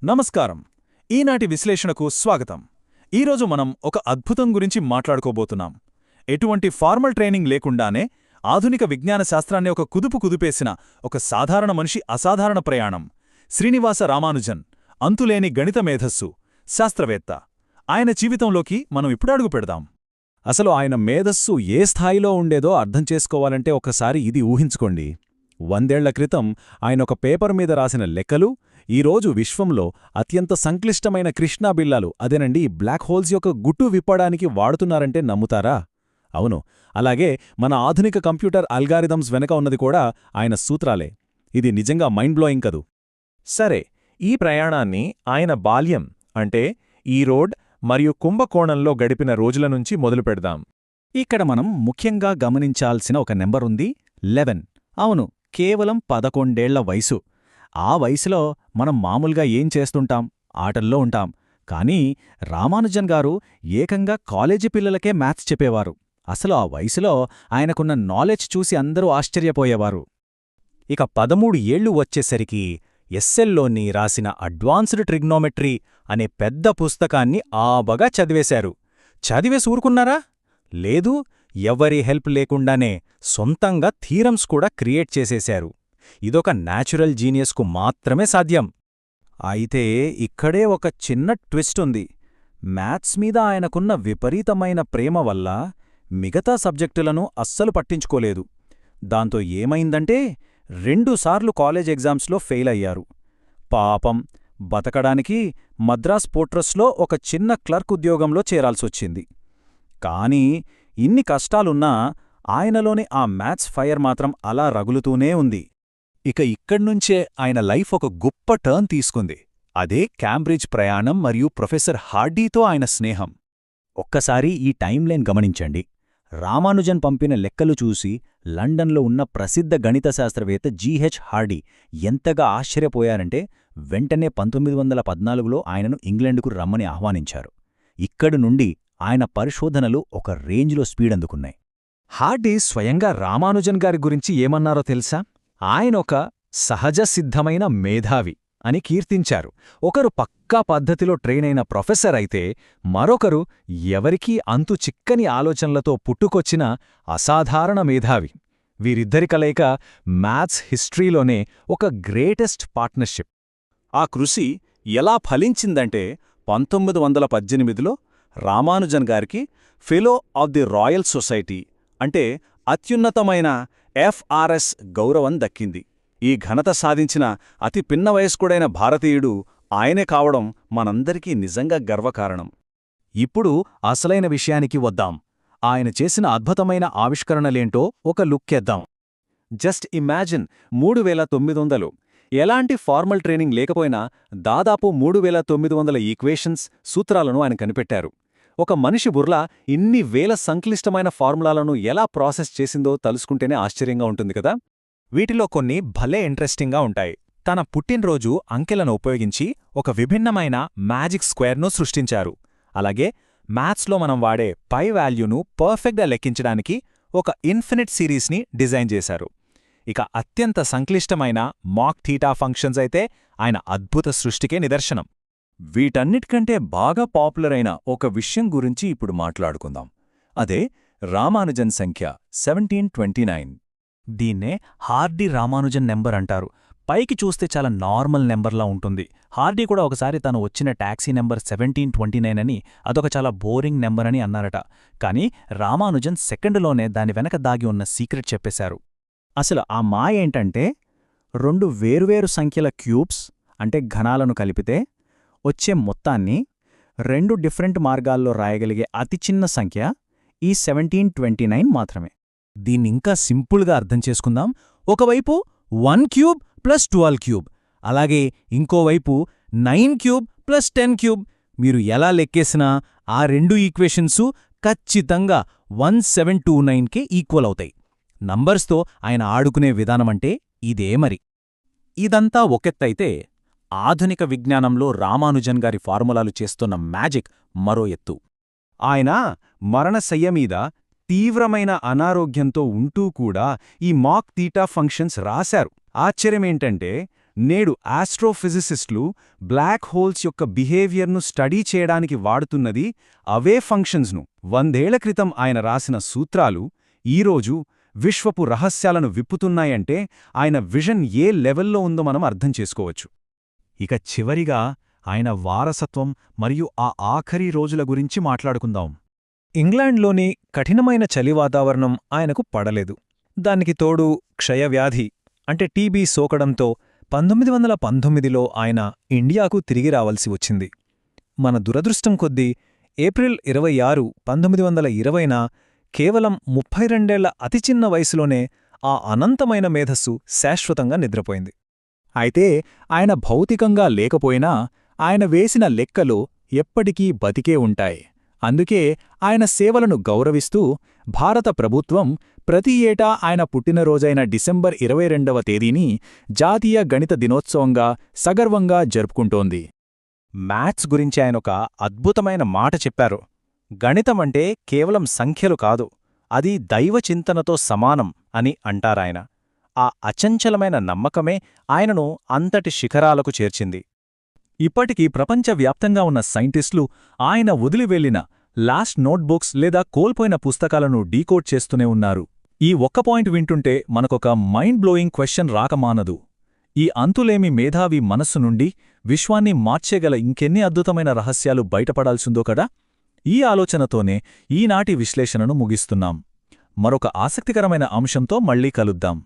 నమస్కారం. ఈనాటి విశ్లేషణకు స్వాగతం. ఈరోజు మనం ఒక అద్భుతం గురించి మాట్లాడుకోబోతున్నాం. ఎటువంటి ఫార్మల్ ట్రైనింగ్ లేకుండానే ఆధునిక విజ్ఞాన శాస్త్రాన్ని ఒక కుదుపు కుదిపేసిన ఒక సాధారణ మనిషి అసాధారణ ప్రయాణం. శ్రీనివాస రామానుజన్, అంతులేని గణిత మేధస్సు, శాస్త్రవేత్త. ఆయన జీవితంలోకి మనం ఇప్పుడు అడుగు పెడదాం. అసలు ఆయన మేధస్సు ఏ స్థాయిలో ఉండేదో అర్థం చేసుకోవాలంటే ఒకసారి ఇది ఊహించుకోండి. 100 ఏళ్ల క్రితం ఆయన ఒక పేపర్ మీద రాసిన లెక్కలు ఈరోజు విశ్వంలో అత్యంత సంక్లిష్టమైన కృష్ణా బిళ్ళాలు, అదేనండి బ్లాక్ హోల్స్ యొక్క గుట్టు విప్పడానికి వాడుతున్నారంటే నమ్ముతారా? అవును, అలాగే మన ఆధునిక కంప్యూటర్ అల్గారిథమ్స్ వెనక ఉన్నది కూడా ఆయన సూత్రాలే. ఇది నిజంగా మైండ్ బ్లోయింగ్ కదూ. సరే, ఈ ప్రయాణాన్ని ఆయన బాల్యం అంటే ఈరోడ్ మరియు కుంభకోణంలో గడిపిన రోజుల నుంచి మొదలుపెడదాం. ఇక్కడ మనం ముఖ్యంగా గమనించాల్సిన ఒక నెంబరుంది, 11. అవును, కేవలం 11 వయసు. ఆ వయసులో మనం మామూలుగా ఏం చేస్తుంటాం? ఆటల్లో ఉంటాం. కానీ రామానుజన్ గారు ఏకంగా కాలేజీ పిల్లలకే మ్యాథ్స్ చెప్పేవారు. అసలు ఆ వయసులో ఆయనకున్న నాలెడ్జ్ చూసి అందరూ ఆశ్చర్యపోయేవారు. ఇక 13 ఏళ్లు వచ్చేసరికి ఎస్సెల్లోని రాసిన అడ్వాన్స్డ్ ట్రిగ్నోమెట్రీ అనే పెద్ద పుస్తకాన్ని ఆబగా చదివేశారు. చదివేసి ఊరుకున్నారా? లేదు, ఎవరి హెల్ప్ లేకుండానే సొంతంగా థీరమ్స్ కూడా క్రియేట్ చేసేశారు. ఇదొక న్యాచురల్ జీనియస్కు మాత్రమే సాధ్యం. అయితే ఇక్కడే ఒక చిన్న ట్విస్ట్ ఉంది. మ్యాథ్స్ మీద ఆయనకున్న విపరీతమైన ప్రేమ వల్ల మిగతా సబ్జెక్టులను అస్సలు పట్టించుకోలేదు. దాంతో ఏమైందంటే 2 సార్లు కాలేజ్ ఎగ్జామ్స్లో ఫెయిల్ అయ్యారు. పాపం, బతకడానికి మద్రాస్ పోర్ట్రస్లో ఒక చిన్న క్లర్క్ ఉద్యోగంలో చేరాల్సొచ్చింది. కానీ ఇన్ని కష్టాలున్నా ఆయనలోని ఆ మ్యాథ్స్ ఫైర్ మాత్రం అలా రగులుతూనే ఉంది. ఇక ఇక్కడ్నుంచే ఆయన లైఫ్ ఒక గొప్ప టర్న్ తీసుకుంది. అదే క్యాంబ్రిడ్జ్ ప్రయాణం మరియు ప్రొఫెసర్ హార్డీతో ఆయన స్నేహం. ఒక్కసారి ఈ టైంలైన్ గమనించండి. రామానుజన్ పంపిన లెక్కలు చూసి లండన్లో ఉన్న ప్రసిద్ధ గణిత శాస్త్రవేత్త జీహెచ్ హార్డీ ఎంతగా ఆశ్చర్యపోయారంటే వెంటనే 1914లో ఆయనను ఇంగ్లండుకు రమ్మని ఆహ్వానించారు. ఇక్కడి నుండి ఆయన పరిశోధనలు ఒక రేంజ్లో స్పీడ్ అందుకున్నాయి. హార్డీ స్వయంగా రామానుజన్ గారి గురించి ఏమన్నారో తెలుసా? ఆయనొక సహజ సిద్ధమైన మేధావి అని కీర్తించారు. ఒకరు పక్కా పద్ధతిలో ట్రైనైన ప్రొఫెసర్ అయితే, మరొకరు ఎవరికీ అంతు చిక్కని ఆలోచనలతో పుట్టుకొచ్చిన అసాధారణ మేధావి. వీరిద్దరి కలయిక మ్యాథ్స్ హిస్టరీలోనే ఒక గ్రేటెస్ట్ పార్ట్నర్షిప్. ఆ కృషి ఎలా ఫలించిందంటే 1918లో రామానుజన్ గారికి fellow of the royal society అంటే అత్యున్నతమైన ఎఫ్ఆర్ఎస్ గౌరవం దక్కింది. ఈ ఘనత సాధించిన అతి పిన్న వయస్కుడైన భారతీయుడు ఆయనే కావడం మనందరికీ నిజంగా గర్వకారణం. ఇప్పుడు అసలైన విషయానికి వద్దాం. ఆయన చేసిన అద్భుతమైన ఆవిష్కరణలేంటో ఒక లుక్కేద్దాం. Just imagine, 3900. ఎలాంటి ఫార్మల్ ట్రైనింగ్ లేకపోయినా దాదాపు 3900 ఈక్వేషన్స్, సూత్రాలను ఆయన కనిపెట్టారు. ఒక మనిషి బుర్ర ఇన్ని వేల సంక్లిష్టమైన ఫార్ములాలను ఎలా ప్రాసెస్ చేసిందో తలుసుకుంటేనే ఆశ్చర్యంగా ఉంటుంది కదా. వీటిలో కొన్ని భలే ఇంట్రెస్టింగ్గా ఉంటాయి. తన పుట్టినరోజు అంకెలను ఉపయోగించి ఒక విభిన్నమైన మ్యాజిక్ స్క్వేర్ను సృష్టించారు. అలాగే మ్యాథ్స్లో మనం వాడే పై వాల్యూను పర్ఫెక్ట్గా లెక్కించడానికి ఒక ఇన్ఫినిట్ సిరీస్ని డిజైన్ చేశారు. ఇక అత్యంత సంక్లిష్టమైన మాక్ థీటా ఫంక్షన్స్ అయితే ఆయన అద్భుత సృష్టికే నిదర్శనం. వీటన్నిటికంటే బాగా పాపులర్ అయిన ఒక విషయం గురించి ఇప్పుడు మాట్లాడుకుందాం. అదే రామానుజన్ సంఖ్య 1729. దీన్నే హార్డీ రామానుజన్ నెంబర్ అంటారు. పైకి చూస్తే చాలా నార్మల్ నెంబర్లా ఉంటుంది. హార్డీ కూడా ఒకసారి తను వచ్చిన టాక్సీ నెంబర్ 1729 అని, అదొక చాలా బోరింగ్ నెంబర్ అని అన్నారట. కానీ రామానుజన్ సెకండులోనే దాని వెనక దాగి ఉన్న సీక్రెట్ చెప్పేశారు. అసలు ఆ మాయ ఏంటంటే 2 వేర్వేరు సంఖ్యల క్యూబ్స్ అంటే ఘనాలను కలిపితే వచ్చే మొత్తాన్ని 2 డిఫరెంట్ మార్గాల్లో రాయగలిగే అతి చిన్న సంఖ్య ఈ 1729 మాత్రమే. దీన్నింకా సింపుల్గా అర్థం చేసుకుందాం. ఒకవైపు 1 క్యూబ్ ప్లస్ 12 క్యూబ్, అలాగే ఇంకోవైపు 9 క్యూబ్ ప్లస్ 10 క్యూబ్. మీరు ఎలా లెక్కేసినా ఆ 2 ఈక్వేషన్సు ఖచ్చితంగా 1729కే ఈక్వల్ అవుతాయి. నంబర్స్తో ఆయన ఆడుకునే విధానమంటే ఇదే మరి. ఇదంతా ఒకెత్తైతే ఆధునిక విజ్ఞానంలో రామానుజన్ గారి ఫార్ములాలు చేస్తున్న మ్యాజిక్ మరో ఎత్తు. ఆయన మరణశయ్యమీద తీవ్రమైన అనారోగ్యంతో ఉంటూ కూడా ఈ మాక్ థీటా ఫంక్షన్స్ రాశారు. ఆశ్చర్యమేంటంటే నేడు ఆస్ట్రోఫిజిసిస్టులు బ్లాక్ హోల్స్ యొక్క బిహేవియర్ను స్టడీ చేయడానికి వాడుతున్నది అవే ఫంక్షన్స్ను. 100 ఏళ్ల క్రితం ఆయన రాసిన సూత్రాలు ఈరోజు విశ్వపు రహస్యాలను విప్పుతున్నాయంటే ఆయన విజన్ ఏ లెవెల్లో ఉందో మనం అర్థం చేసుకోవచ్చు. ఇక చివరిగా ఆయన వారసత్వం మరియు ఆ ఆఖరి రోజుల గురించి మాట్లాడుకుందాం. ఇంగ్లాండ్లోని కఠినమైన చలి వాతావరణం ఆయనకు పడలేదు. దానికి తోడు క్షయవ్యాధి అంటే టీబీ సోకడంతో 1919లో ఆయన ఇండియాకు తిరిగి రావాల్సి వచ్చింది. మన దురదృష్టం కొద్దీ ఏప్రిల్ 26, 1920న కేవలం 32 అతి చిన్న వయసులోనే ఆ అనంతమైన మేధస్సు శాశ్వతంగా నిద్రపోయింది. అయితే ఆయన భౌతికంగా లేకపోయినా ఆయన వేసిన లెక్కలు ఎప్పటికీ బతికే ఉంటాయి. అందుకే ఆయన సేవలను గౌరవిస్తూ భారత ప్రభుత్వం ప్రతి ఏటా ఆయన పుట్టినరోజైన డిసెంబర్ 22వ తేదీని జాతీయ గణిత దినోత్సవంగా సగర్వంగా జరుపుకుంటోంది. మ్యాథ్స్ గురించి ఆయనొక అద్భుతమైన మాట చెప్పారు. గణితమంటే కేవలం సంఖ్యలు కాదు, అది దైవచింతనతో సమానం అని అంటారాయన. ఆ అచంచలమైన నమ్మకమే ఆయనను అంతటి శిఖరాలకు చేర్చింది. ఇప్పటికీ ప్రపంచవ్యాప్తంగా ఉన్న సైంటిస్టులు ఆయన వదిలివెళ్లిన లాస్ట్ నోట్బుక్స్ లేదా కోల్పోయిన పుస్తకాలను డీకోడ్ చేస్తూనే ఉన్నారు. ఈ ఒక్క పాయింట్ వింటుంటే మనకొక మైండ్ బ్లోయింగ్ క్వశ్చన్ రాకమానదు. ఈ అంతులేమి మేధావి మనస్సు నుండి విశ్వాన్ని మార్చేగల ఇంకెన్ని అద్భుతమైన రహస్యాలు బయటపడాల్సిందో కదా. ఈ ఆలోచనతోనే ఈనాటి విశ్లేషణను ముగిస్తున్నాం. మరొక ఆసక్తికరమైన అంశంతో మళ్ళీ కలుద్దాం.